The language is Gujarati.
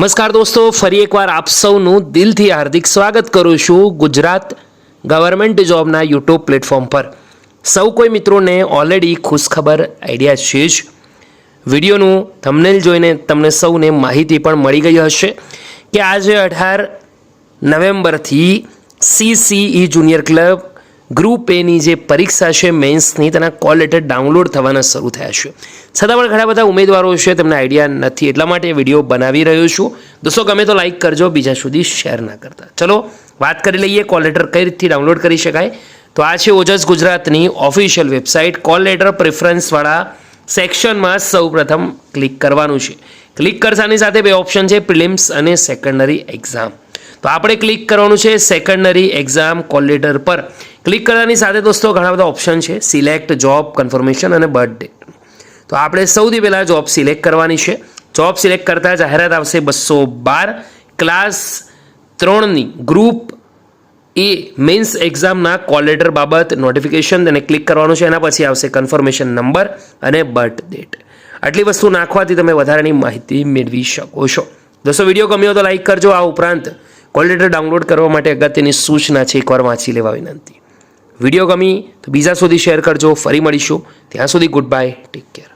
નમસ્કાર દોસ્તો, ફરી એકવાર આપ સૌનું દિલથી હાર્દિક સ્વાગત કરું છું ગુજરાત ગવર્મેન્ટ જોબના યુટ્યુબ પ્લેટફોર્મ પર। સૌ કોઈ મિત્રોને ઓલરેડી ખુશખબર આઈડિયા છે જ। વિડીયોનું થંબનેલ જોઈને તમને સૌને માહિતી પણ મળી ગઈ હશે કે આજે 18 નવેમ્બરથી CCE જુનિયર ક્લબ ગ્રુપ એની જે પરીક્ષા છે મેન્સની તેના કોલ લેટર ડાઉનલોડ થવાના શરૂ થયા છે। છતાં પણ ઘણા બધા ઉમેદવારો છે તેમને આઈડિયા નથી, એટલા માટે વિડીયો બનાવી રહ્યો છું। દોસ્તો ગમે તો લાઇક કરજો, બીજા સુધી શેર ના કરતા। ચલો વાત કરી લઈએ કોલ લેટર કઈ રીતથી ડાઉનલોડ કરી શકાય। તો આ છે ઓજસ ગુજરાતની ઓફિશિયલ વેબસાઇટ। કોલ લેટર પ્રેફરન્સવાળા સેક્શનમાં સૌપ્રથમ ક્લિક કરવાનું છે। ક્લિક કરતાની સાથે બે ઓપ્શન છે, પ્રિલિમ્સ અને સેકન્ડરી એક્ઝામ। તો આપણે ક્લિક કરવાનું છે સેકન્ડરી એક્ઝામ કોલ લેટર પર। ક્લિક કરવાની સાથે દોસ્તો ઘણા બધા ઓપ્શન છે, સિલેક્ટ, જોબ, કન્ફર્મેશન અને બર્થ ડેટ। તો આપણે સૌથી પહેલાં જોબ સિલેક્ટ કરવાની છે। જોબ સિલેક્ટ કરતાં જાહેરાત આવશે 212 ક્લાસ 3ની ગ્રુપ એ મેન્સ એક્ઝામના કોલ લેટર બાબત નોટિફિકેશન, તેને ક્લિક કરવાનું છે। એના પછી આવશે કન્ફર્મેશન નંબર અને બર્થ ડેટ। આટલી વસ્તુ નાખવાથી તમે વધારાની માહિતી મેળવી શકો છો। દોસ્તો વિડીયો ગમ્યો તો લાઇક કરજો। આ ઉપરાંત કોલ લેટર ડાઉનલોડ કરવા માટે અગત્યની સૂચના છે, એકવાર વાંચી લેવા વિનંતી। વિડીયો ગમી તો બીજા સુધી શેર કરજો। ફરી મળીશું, ત્યાં સુધી ગુડ બાય, ટેક કેર।